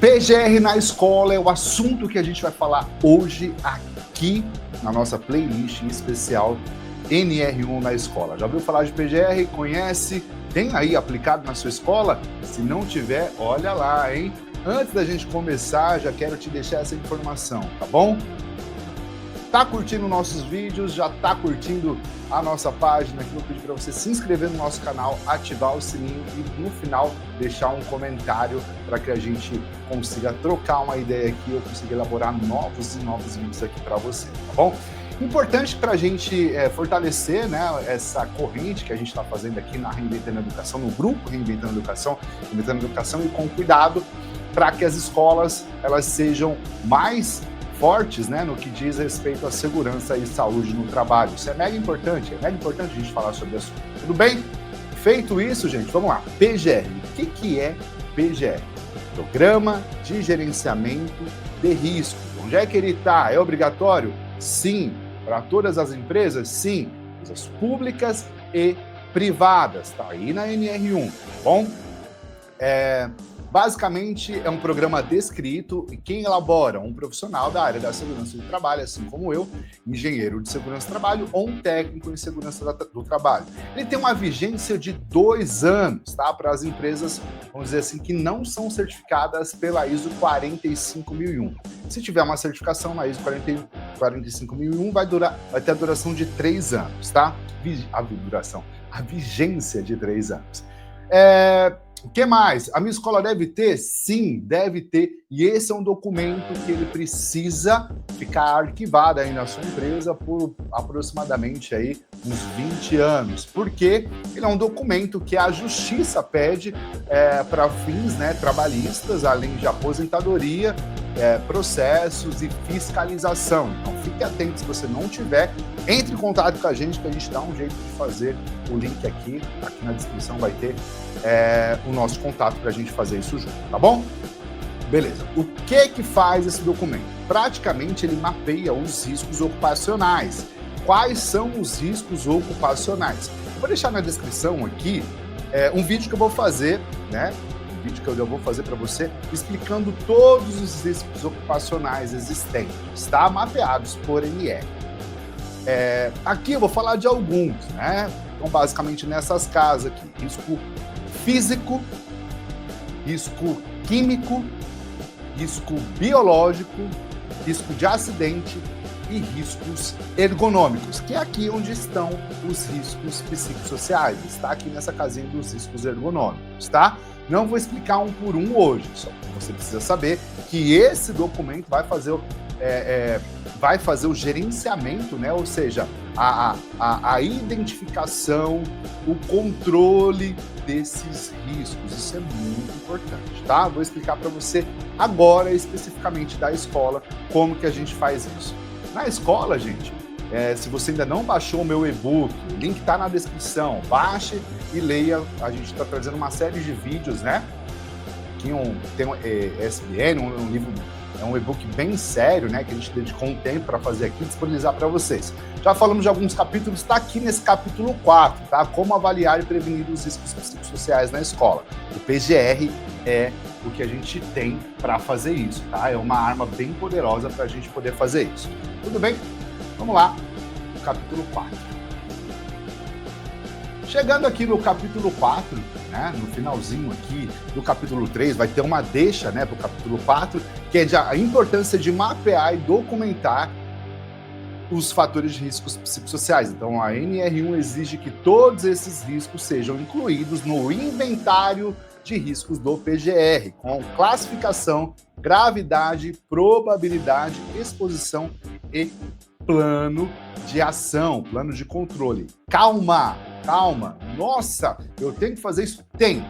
PGR na escola é o assunto que a gente vai falar hoje aqui na nossa playlist especial NR1 na escola. Já ouviu falar de PGR? Conhece? Tem aí aplicado na sua escola? Se não tiver, olha lá, hein? Antes da gente começar, já quero te deixar essa informação, tá bom? Tá curtindo nossos vídeos, já tá curtindo a nossa página aqui, vou pedir para você se inscrever no nosso canal, ativar o sininho e no final deixar um comentário para que a gente consiga trocar uma ideia aqui, eu consiga elaborar novos vídeos aqui para você, tá bom? Importante para a gente fortalecer, né, essa corrente que a gente está fazendo aqui na Reinventando a Educação, no grupo Reinventando a Educação e com cuidado para que as escolas elas sejam mais fortes, né, no que diz respeito à segurança e saúde no trabalho. Isso é mega importante a gente falar sobre isso. Tudo bem? Feito isso, gente, vamos lá. PGR. O que é PGR? Programa de Gerenciamento de Risco. Onde é que ele está? É obrigatório? Sim. Para todas as empresas? Sim. Empresas públicas e privadas. Está aí na NR1, tá bom? Basicamente, é um programa descrito e quem elabora? Um profissional da área da segurança do trabalho, assim como eu, engenheiro de segurança do trabalho ou um técnico em segurança do trabalho. Ele tem uma vigência de 2 anos, tá? Para as empresas, vamos dizer assim, que não são certificadas pela ISO 45001. Se tiver uma certificação na ISO 45001, vai ter a duração de 3 anos, tá? A vigência de 3 anos. O que mais? A minha escola deve ter? Sim, deve ter. E esse é um documento que ele precisa ficar arquivado aí na sua empresa por aproximadamente aí uns 20 anos. Porque ele é um documento que a justiça pede para fins, né, trabalhistas, além de aposentadoria, processos e fiscalização. Então fique atento, se você não tiver, entre em contato com a gente que a gente dá um jeito de fazer o link aqui na descrição vai ter o nosso contato para a gente fazer isso junto, tá bom? Beleza. O que faz esse documento? Praticamente ele mapeia os riscos ocupacionais. Quais são os riscos ocupacionais? Eu vou deixar na descrição aqui um vídeo que eu vou fazer, né? Um vídeo que eu já vou fazer para você explicando todos os riscos ocupacionais existentes, tá? Mapeados por NR. Aqui eu vou falar de alguns, né? Então, basicamente nessas casas aqui, risco físico, risco químico, risco biológico, risco de acidente e riscos ergonômicos, que é aqui onde estão os riscos psicossociais, está aqui nessa casinha dos riscos ergonômicos, tá? Não vou explicar um por um hoje, só você precisa saber que esse documento vai fazer o gerenciamento, né? Ou seja, a identificação, o controle desses riscos. Isso é muito importante, tá? Vou explicar para você agora, especificamente da escola, como que a gente faz isso. Na escola, gente, se você ainda não baixou o meu e-book, o link está na descrição, baixe e leia. A gente está trazendo uma série de vídeos, né? Aqui tem um SBN, um livro... É um e-book bem sério, né, que a gente dedicou um tempo para fazer aqui e disponibilizar para vocês. Já falamos de alguns capítulos, está aqui nesse capítulo 4, tá? Como avaliar e prevenir os riscos psicossociais na escola. O PGR é o que a gente tem para fazer isso, tá? É uma arma bem poderosa para a gente poder fazer isso. Tudo bem? Vamos lá, capítulo 4. Chegando aqui no capítulo 4, né, no finalzinho aqui do capítulo 3, vai ter uma deixa, né, para o capítulo 4, que é a importância de mapear e documentar os fatores de riscos psicossociais. Então, a NR1 exige que todos esses riscos sejam incluídos no inventário de riscos do PGR, com classificação, gravidade, probabilidade, exposição e plano de ação, plano de controle. Calma! Nossa, eu tenho que fazer isso? Tem.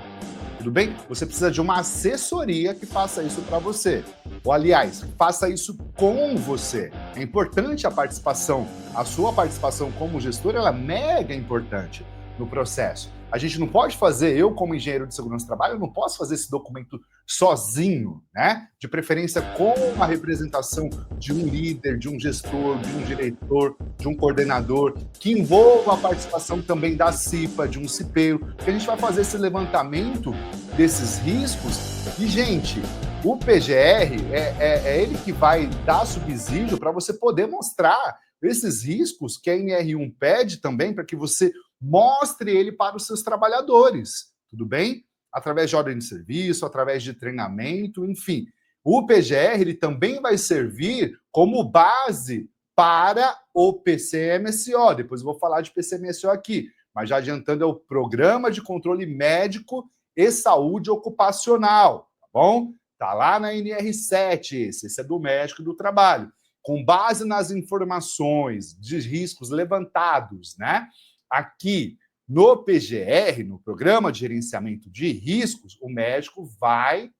Tudo bem? Você precisa de uma assessoria que faça isso para você. Ou, aliás, faça isso com você. É importante a participação. A sua participação como gestor, ela é mega importante no processo. A gente não pode fazer, eu como engenheiro de segurança do trabalho, eu não posso fazer esse documento sozinho, né? De preferência com a representação de um líder, de um gestor, de um diretor, de um coordenador, que envolva a participação também da CIPA, de um cipeiro, que a gente vai fazer esse levantamento desses riscos. E, gente, o PGR é ele que vai dar subsídio para você poder mostrar esses riscos que a NR1 pede também, para que você mostre ele para os seus trabalhadores, tudo bem? Através de ordem de serviço, através de treinamento, enfim. O PGR ele também vai servir como base para o PCMSO. Depois eu vou falar de PCMSO aqui, mas já adiantando, é o Programa de Controle Médico e Saúde Ocupacional, tá bom? Tá lá na NR7, esse é do médico do trabalho. Com base nas informações de riscos levantados, né? Aqui no PGR, no Programa de Gerenciamento de Riscos, o médico vai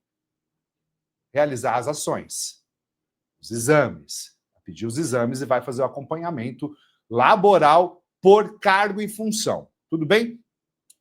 realizar as ações, os exames, pedir os exames e vai fazer o acompanhamento laboral por cargo e função. Tudo bem?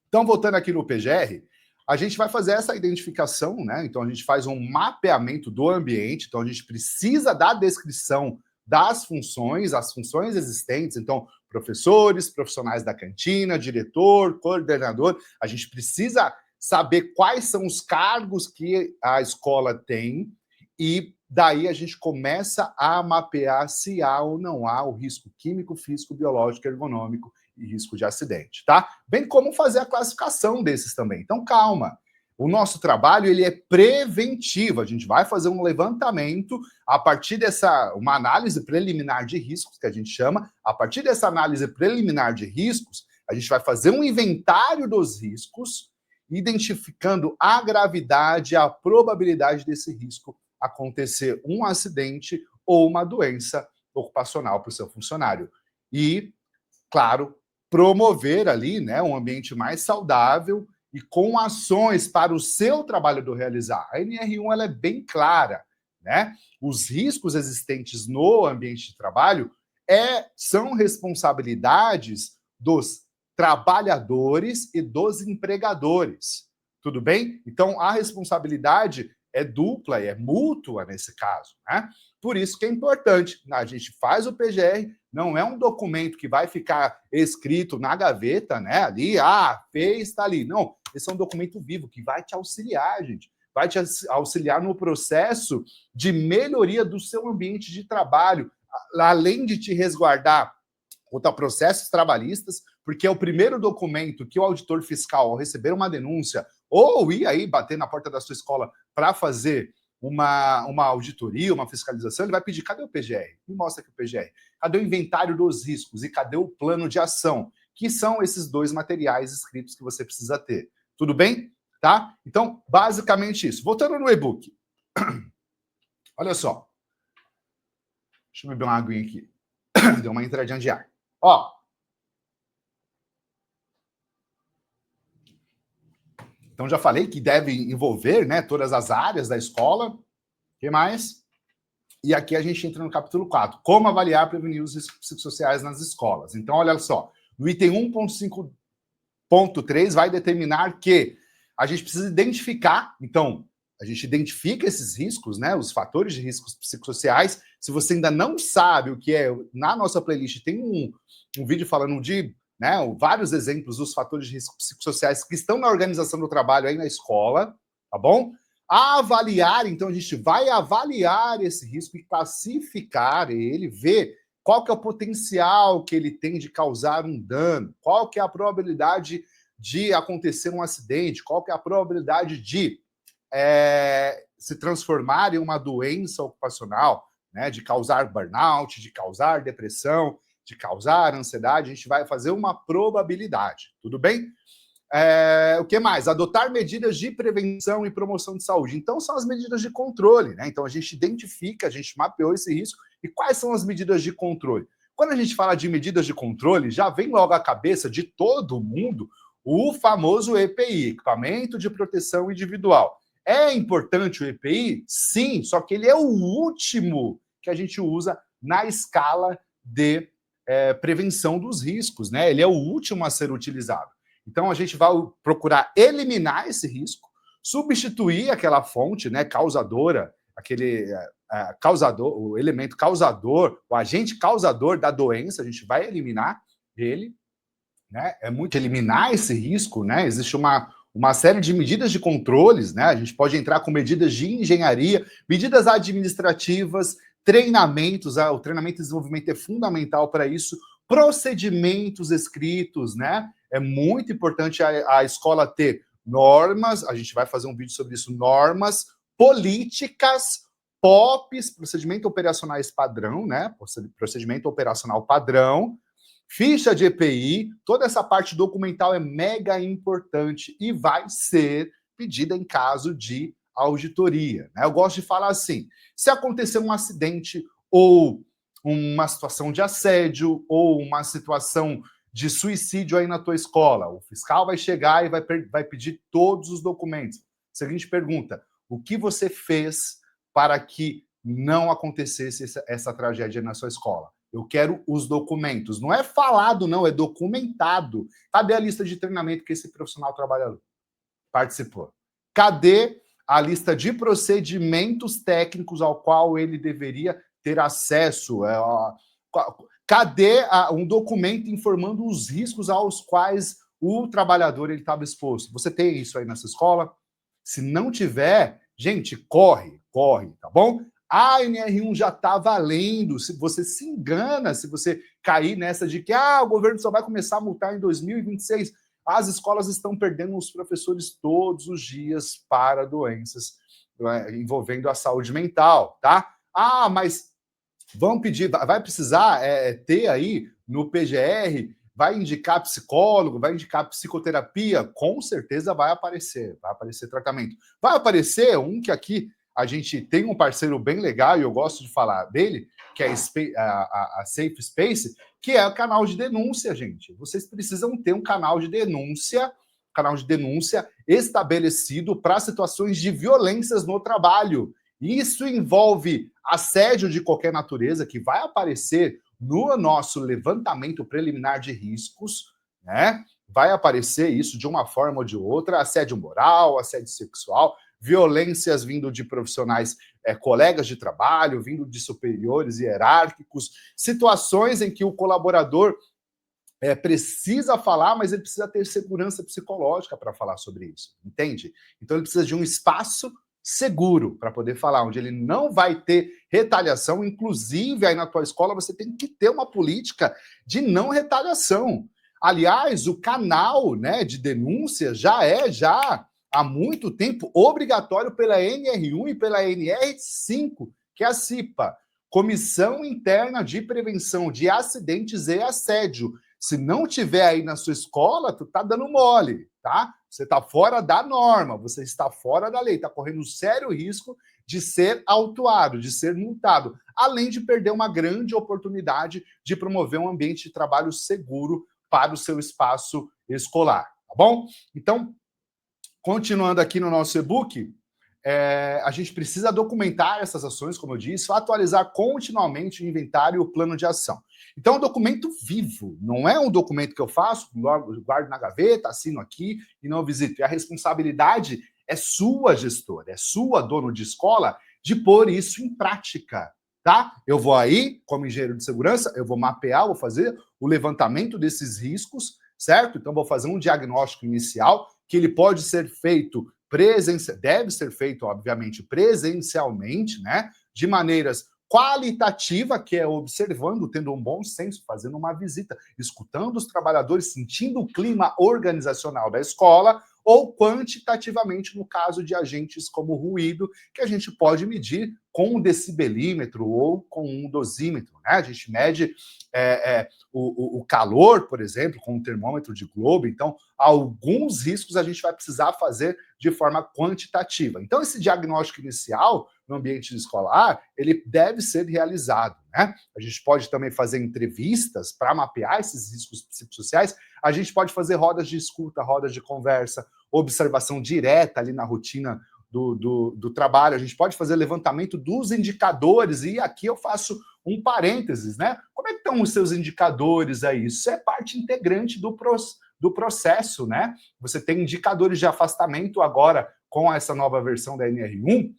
Então, voltando aqui no PGR, a gente vai fazer essa identificação, né? Então, a gente faz um mapeamento do ambiente, então a gente precisa da descrição das funções, as funções existentes, então, professores, profissionais da cantina, diretor, coordenador, a gente precisa saber quais são os cargos que a escola tem e daí a gente começa a mapear se há ou não há o risco químico, físico, biológico, ergonômico e risco de acidente, tá? Bem como fazer a classificação desses também. Então, calma. O nosso trabalho, ele é preventivo. A gente vai fazer um levantamento a partir uma análise preliminar de riscos, que a gente chama. A partir dessa análise preliminar de riscos, a gente vai fazer um inventário dos riscos, identificando a gravidade, a probabilidade desse risco acontecer um acidente ou uma doença ocupacional para o seu funcionário. E, claro, promover ali, né, um ambiente mais saudável e com ações para o seu trabalhador realizar. A NR1 ela é bem clara, né? Os riscos existentes no ambiente de trabalho são responsabilidades dos trabalhadores e dos empregadores. Tudo bem? Então, a responsabilidade é dupla e é mútua nesse caso, né? Por isso que é importante. A gente faz o PGR, não é um documento que vai ficar escrito na gaveta, né? Ali, fez, tá ali. Não, esse é um documento vivo que vai te auxiliar, gente. Vai te auxiliar no processo de melhoria do seu ambiente de trabalho, além de te resguardar contra processos trabalhistas, porque é o primeiro documento que o auditor fiscal, ao receber uma denúncia, ou ir aí bater na porta da sua escola para fazer uma auditoria, uma fiscalização, ele vai pedir, cadê o PGR? Me mostra aqui o PGR. Cadê o inventário dos riscos? E cadê o plano de ação? Que são esses dois materiais escritos que você precisa ter. Tudo bem? Tá? Então, basicamente isso. Voltando no e-book. Olha só. Deixa eu beber uma aguinha aqui. Deu uma entradinha de ar. Ó. Então, já falei que deve envolver, né, todas as áreas da escola. O que mais? E aqui a gente entra no capítulo 4. Como avaliar e prevenir os riscos psicossociais nas escolas. Então, olha só. No item 1.5.3 vai determinar que a gente precisa identificar. Então, a gente identifica esses riscos, né, os fatores de riscos psicossociais. Se você ainda não sabe o que é, na nossa playlist tem um vídeo falando de, né, vários exemplos dos fatores de risco psicossociais que estão na organização do trabalho aí na escola, tá bom? Avaliar, então a gente vai avaliar esse risco e classificar ele, ver qual que é o potencial que ele tem de causar um dano, qual que é a probabilidade de acontecer um acidente, qual que é a probabilidade de se transformar em uma doença ocupacional, né, de causar burnout, de causar depressão, de causar ansiedade. A gente vai fazer uma probabilidade, tudo bem? O que mais? Adotar medidas de prevenção e promoção de saúde. Então, são as medidas de controle, né? Então, a gente identifica, a gente mapeou esse risco. E quais são as medidas de controle? Quando a gente fala de medidas de controle, já vem logo à cabeça de todo mundo o famoso EPI, Equipamento de Proteção Individual. É importante o EPI? Sim, só que ele é o último que a gente usa na escala de prevenção dos riscos, né? Ele é o último a ser utilizado. Então, a gente vai procurar eliminar esse risco, substituir aquela fonte, né, causadora, aquele causador, o elemento causador, o agente causador da doença, a gente vai eliminar ele, né? É muito eliminar esse risco, né? Existe uma uma série de medidas de controles, né? A gente pode entrar com medidas de engenharia, medidas administrativas, treinamentos, o treinamento e desenvolvimento é fundamental para isso, procedimentos escritos, né? É muito importante a escola ter normas, a gente vai fazer um vídeo sobre isso, normas, políticas, POPs, procedimento operacionais padrão, né? Procedimento operacional padrão, ficha de EPI, toda essa parte documental é mega importante e vai ser pedida em caso de auditoria, né? Eu gosto de falar assim, se acontecer um acidente ou uma situação de assédio ou uma situação de suicídio aí na tua escola, o fiscal vai chegar e vai pedir todos os documentos. Seguinte pergunta, o que você fez para que não acontecesse essa tragédia na sua escola? Eu quero os documentos. Não é falado, não, é documentado. Cadê a lista de treinamento que esse profissional participou? Cadê a lista de procedimentos técnicos ao qual ele deveria ter acesso? Cadê um documento informando os riscos aos quais o trabalhador estava exposto? Você tem isso aí nessa escola? Se não tiver, gente, corre, tá bom? A NR1 já está valendo. Se você se engana, se você cair nessa de que o governo só vai começar a multar em 2026, as escolas estão perdendo os professores todos os dias para doenças envolvendo a saúde mental, tá? Mas vão pedir, vai precisar ter aí no PGR, vai indicar psicólogo, vai indicar psicoterapia, com certeza vai aparecer tratamento. Vai aparecer um que aqui a gente tem um parceiro bem legal, e eu gosto de falar dele, que é a Safe Space, que é o canal de denúncia, gente. Vocês precisam ter um canal de denúncia estabelecido para situações de violências no trabalho. Isso envolve assédio de qualquer natureza, que vai aparecer no nosso levantamento preliminar de riscos, né? Vai aparecer isso de uma forma ou de outra, assédio moral, assédio sexual, violências vindo de profissionais, colegas de trabalho, vindo de superiores hierárquicos, situações em que o colaborador precisa falar, mas ele precisa ter segurança psicológica para falar sobre isso, entende? Então ele precisa de um espaço seguro para poder falar, onde ele não vai ter retaliação. Inclusive, aí na tua escola você tem que ter uma política de não retaliação. Aliás, o canal, né, de denúncia já há muito tempo obrigatório pela NR1 e pela NR5, que é a CIPA, Comissão Interna de Prevenção de Acidentes e Assédio. Se não tiver aí na sua escola, tu tá dando mole, tá? Você está fora da norma, você está fora da lei, está correndo sério risco de ser autuado, de ser multado, além de perder uma grande oportunidade de promover um ambiente de trabalho seguro para o seu espaço escolar, tá bom? Então, continuando aqui no nosso e-book, a gente precisa documentar essas ações, como eu disse, atualizar continuamente o inventário e o plano de ação. Então, é um documento vivo, não é um documento que eu faço, guardo na gaveta, assino aqui e não visito. E a responsabilidade é sua, gestor, é sua, dono de escola, de pôr isso em prática, tá? Eu vou aí, como engenheiro de segurança, eu vou mapear, vou fazer o levantamento desses riscos, certo? Então, vou fazer um diagnóstico inicial, que ele pode ser feito deve ser feito, obviamente, presencialmente, né? De maneiras qualitativa, que é observando, tendo um bom senso, fazendo uma visita, escutando os trabalhadores, sentindo o clima organizacional da escola, ou quantitativamente, no caso de agentes como ruído, que a gente pode medir com um decibelímetro ou com um dosímetro, né? A gente mede o calor, por exemplo, com um termômetro de globo. Então, alguns riscos a gente vai precisar fazer de forma quantitativa. Então, esse diagnóstico inicial no ambiente escolar, ele deve ser realizado, né? A gente pode também fazer entrevistas para mapear esses riscos psicossociais. A gente pode fazer rodas de escuta, rodas de conversa, observação direta ali na rotina do trabalho. A gente pode fazer levantamento dos indicadores, e aqui eu faço um parênteses, né? Como é que estão os seus indicadores aí? Isso é parte integrante do processo, né? Você tem indicadores de afastamento agora com essa nova versão da NR1,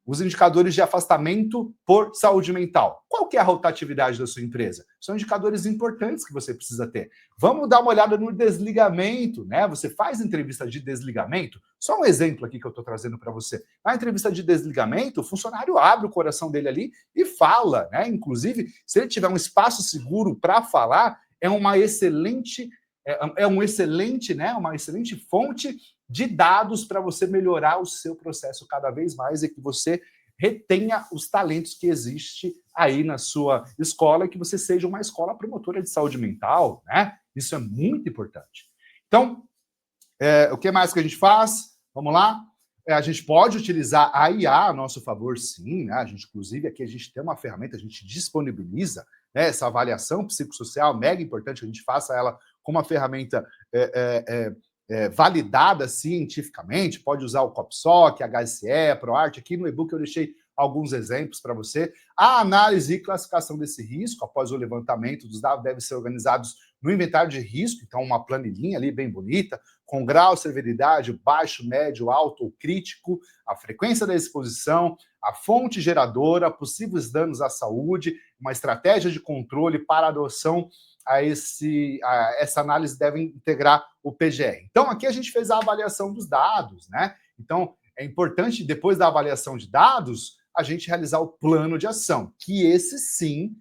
os indicadores de afastamento por saúde mental. Qual que é a rotatividade da sua empresa? São indicadores importantes que você precisa ter. Vamos dar uma olhada no desligamento, né? Você faz entrevista de desligamento? Só um exemplo aqui que eu estou trazendo para você. Na entrevista de desligamento, o funcionário abre o coração dele ali e fala, né? Inclusive, se ele tiver um espaço seguro para falar, é uma excelente, uma excelente fonte de dados para você melhorar o seu processo cada vez mais e que você retenha os talentos que existem aí na sua escola e que você seja uma escola promotora de saúde mental, né? Isso é muito importante. Então, o que mais que a gente faz? Vamos lá? A gente pode utilizar a IA a nosso favor, sim, né? Inclusive, aqui a gente tem uma ferramenta, a gente disponibiliza, né, essa avaliação psicossocial, mega importante que a gente faça ela com uma ferramenta validada cientificamente, pode usar o COPSOC, HSE, ProArt. Aqui no e-book eu deixei alguns exemplos para você. A análise e classificação desse risco, após o levantamento dos dados, devem ser organizados no inventário de risco, então uma planilhinha ali bem bonita, com grau, severidade, baixo, médio, alto ou crítico, a frequência da exposição, a fonte geradora, possíveis danos à saúde, uma estratégia de controle para adoção essa análise deve integrar o PGR. Então, aqui a gente fez a avaliação dos dados, né? Então, é importante, depois da avaliação de dados, a gente realizar o plano de ação, que esse sim,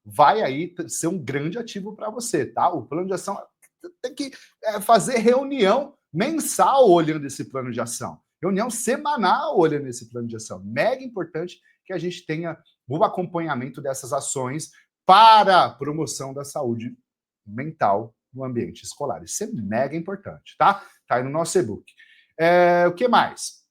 vai aí ser um grande ativo para você, tá? O plano de ação tem que fazer reunião mensal olhando esse plano de ação, reunião semanal olhando esse plano de ação. Mega importante que a gente tenha o acompanhamento dessas ações para a promoção da saúde mental no ambiente escolar. Isso é mega importante, tá? Tá aí no nosso e-book. O que mais?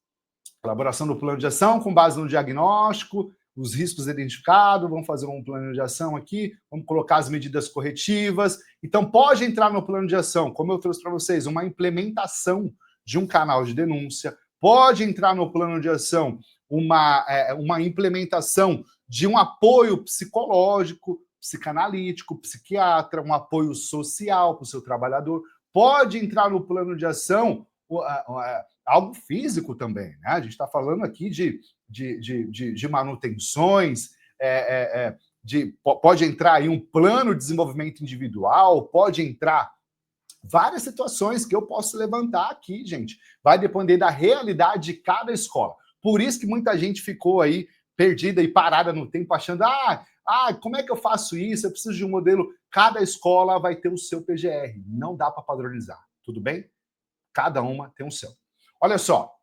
Elaboração do plano de ação com base no diagnóstico, os riscos identificados, vamos fazer um plano de ação aqui, vamos colocar as medidas corretivas. Então, pode entrar no plano de ação, como eu trouxe para vocês, uma implementação de um canal de denúncia, pode entrar no plano de ação uma implementação de um apoio psicológico, psicanalítico, psiquiatra, um apoio social para o seu trabalhador. Pode entrar no plano de ação algo físico também, né? A gente está falando aqui de manutenções, pode entrar aí um plano de desenvolvimento individual, pode entrar várias situações que eu posso levantar aqui, gente. Vai depender da realidade de cada escola. Por isso que muita gente ficou aí perdida e parada no tempo, achando, como é que eu faço isso? Eu preciso de um modelo. Cada escola vai ter o seu PGR. Não dá para padronizar, tudo bem? Cada uma tem o seu. Olha só,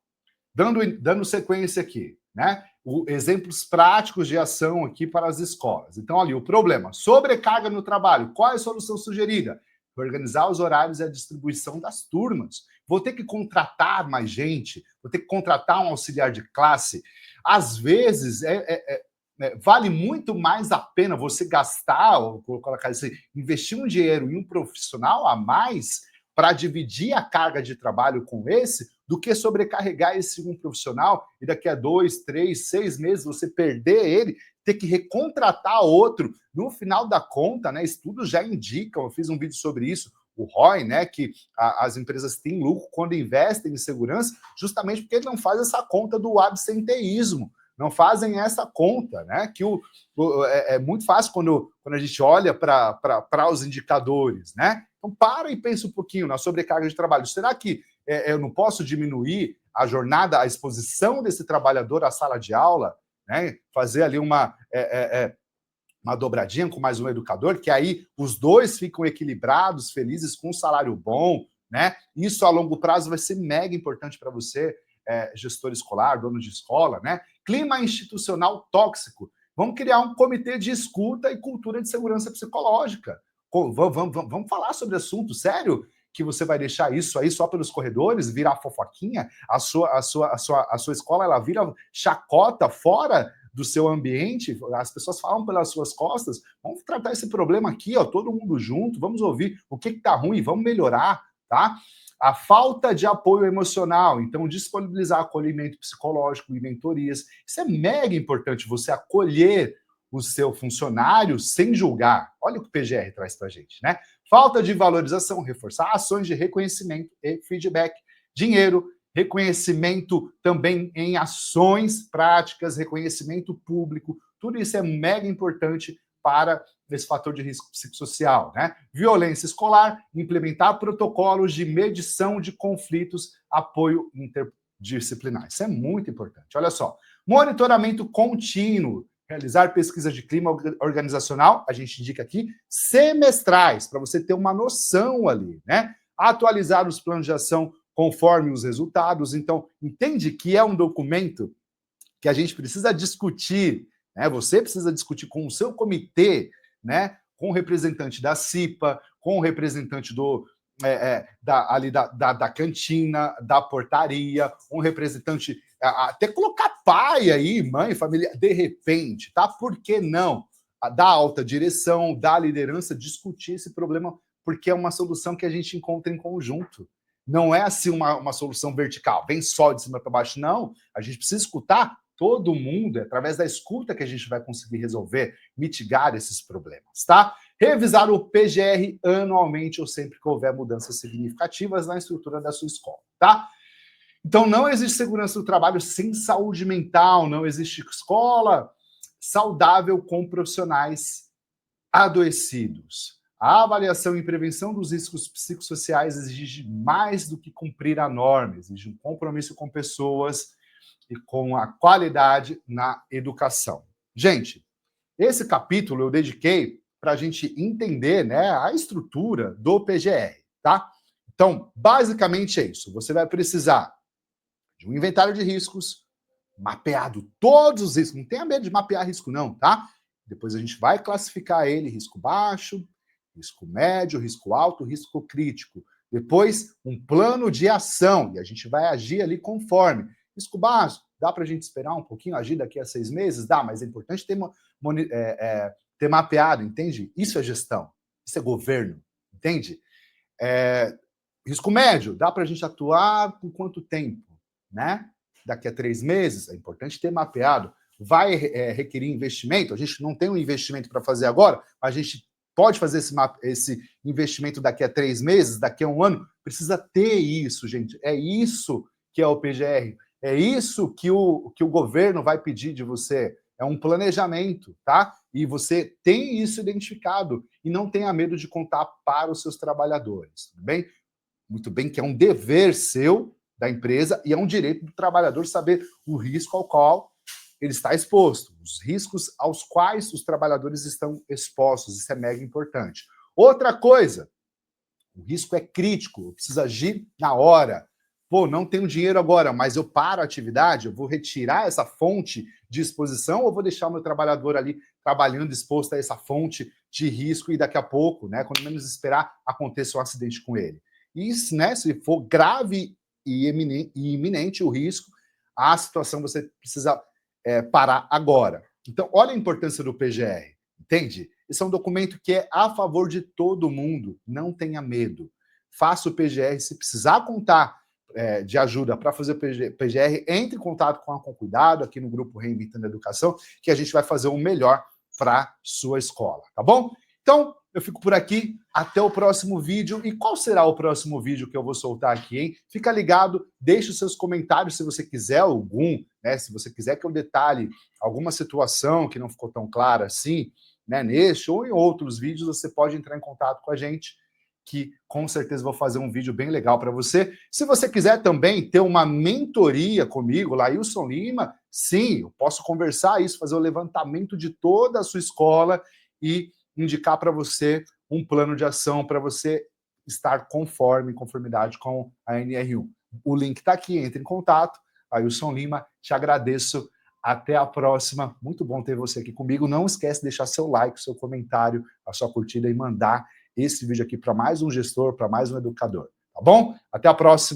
dando sequência aqui, né? Exemplos práticos de ação aqui para as escolas. Então, ali, o problema, sobrecarga no trabalho. Qual é a solução sugerida? Organizar os horários e a distribuição das turmas. Vou ter que contratar mais gente, vou ter que contratar um auxiliar de classe. Às vezes, vale muito mais a pena você gastar, ou colocar assim, investir um dinheiro em um profissional a mais para dividir a carga de trabalho com esse, do que sobrecarregar esse um profissional e daqui a 2, 3, 6 meses você perder ele, ter que recontratar outro. No final da conta, né, estudos já indicam, eu fiz um vídeo sobre isso, o ROI, né, que as empresas têm lucro quando investem em segurança, justamente porque ele não faz essa conta do absenteísmo, não fazem essa conta, né, que é muito fácil quando a gente olha para os indicadores, né? Então, para e pensa um pouquinho na sobrecarga de trabalho. Será que eu não posso diminuir a jornada, a exposição desse trabalhador à sala de aula, né? Fazer ali uma dobradinha com mais um educador, que aí os dois ficam equilibrados, felizes, com um salário bom, né? Isso a longo prazo vai ser mega importante para você, gestor escolar, dono de escola, né? Clima institucional tóxico. Vamos criar um comitê de escuta e cultura de segurança psicológica. Vamos falar sobre assunto sério, que você vai deixar isso aí só pelos corredores, virar fofoquinha, a sua escola ela vira chacota fora do seu ambiente, as pessoas falam pelas suas costas. Vamos tratar esse problema aqui, ó, todo mundo junto, vamos ouvir o que está ruim, vamos melhorar, tá? A falta de apoio emocional, então disponibilizar acolhimento psicológico e mentorias. Isso é mega importante, você acolher o seu funcionário sem julgar. Olha o que o PGR traz para a gente, né? Falta de valorização, reforçar ações de reconhecimento e feedback. Dinheiro, reconhecimento também em ações práticas, reconhecimento público, tudo isso é mega importante para esse fator de risco psicossocial, né? Violência escolar, implementar protocolos de medição de conflitos, apoio interdisciplinar. Isso é muito importante. Olha só, monitoramento contínuo, realizar pesquisas de clima organizacional, a gente indica aqui, semestrais, para você ter uma noção ali, né? Atualizar os planos de ação conforme os resultados. Então, entende que é um documento que a gente precisa discutir, né? Você precisa discutir com o seu comitê, né? Com o representante da CIPA, com o representante da cantina, da portaria, um representante, até colocar pai aí, mãe, família, de repente, tá? Por que não? Da alta direção, da liderança, discutir esse problema, porque é uma solução que a gente encontra em conjunto. Não é assim uma solução vertical, vem só de cima para baixo, não. A gente precisa escutar todo mundo, é através da escuta que a gente vai conseguir resolver, mitigar esses problemas, tá? Revisar o PGR anualmente ou sempre que houver mudanças significativas na estrutura da sua escola, tá? Então, não existe segurança do trabalho sem saúde mental, não existe escola saudável com profissionais adoecidos. A avaliação e prevenção dos riscos psicossociais exige mais do que cumprir a norma, exige um compromisso com pessoas e com a qualidade na educação. Gente, esse capítulo eu dediquei para a gente entender, né, a estrutura do PGR, tá? Então, basicamente é isso. Você vai precisar de um inventário de riscos, mapeado todos os riscos. Não tenha medo de mapear risco, não, tá? Depois a gente vai classificar ele: risco baixo, risco médio, risco alto, risco crítico. Depois, um plano de ação, e a gente vai agir ali conforme. Risco baixo, dá para a gente esperar um pouquinho, agir daqui a 6 meses? Dá, mas é importante ter mapeado, entende? Isso é gestão, isso é governo, entende? Risco médio, dá para a gente atuar por quanto tempo, né? Daqui a 3 meses, é importante ter mapeado. Vai requerir investimento? A gente não tem um investimento para fazer agora, mas a gente pode fazer esse investimento daqui a 3 meses, daqui a 1 ano. Precisa ter isso, gente. É isso que é o PGR. É isso que o governo vai pedir de você. É um planejamento, tá? E você tem isso identificado. E não tenha medo de contar para os seus trabalhadores, tudo bem? Muito bem, que é um dever seu, da empresa, e é um direito do trabalhador saber o risco ao qual ele está exposto, os riscos aos quais os trabalhadores estão expostos. Isso é mega importante. Outra coisa, o risco é crítico, precisa agir na hora. Pô, não tenho dinheiro agora, mas eu paro a atividade, eu vou retirar essa fonte de exposição ou vou deixar o meu trabalhador ali trabalhando exposto a essa fonte de risco e daqui a pouco, né, quando menos esperar, aconteça um acidente com ele. E, né, se for grave e iminente o risco, a situação você precisa parar agora. Então, olha a importância do PGR, entende? Esse é um documento que é a favor de todo mundo, não tenha medo. Faça o PGR, se precisar contar de ajuda para fazer o PGR, entre em contato com a Com Cuidado, aqui no grupo Reinventando a Educação, que a gente vai fazer o melhor para sua escola, tá bom? Então, eu fico por aqui, até o próximo vídeo. E qual será o próximo vídeo que eu vou soltar aqui, hein? Fica ligado, deixe os seus comentários se você quiser algum, né? Se você quiser que eu detalhe alguma situação que não ficou tão clara assim, né? Neste ou em outros vídeos, você pode entrar em contato com a gente, que com certeza vou fazer um vídeo bem legal para você. Se você quiser também ter uma mentoria comigo, Lailson Lima, sim, eu posso conversar isso, fazer o levantamento de toda a sua escola e indicar para você um plano de ação para você estar em conformidade com a NR1. O link está aqui, entre em contato. Lailson Lima, te agradeço. Até a próxima. Muito bom ter você aqui comigo. Não esquece de deixar seu like, seu comentário, a sua curtida e mandar esse vídeo aqui para mais um gestor, para mais um educador. Tá bom? Até a próxima.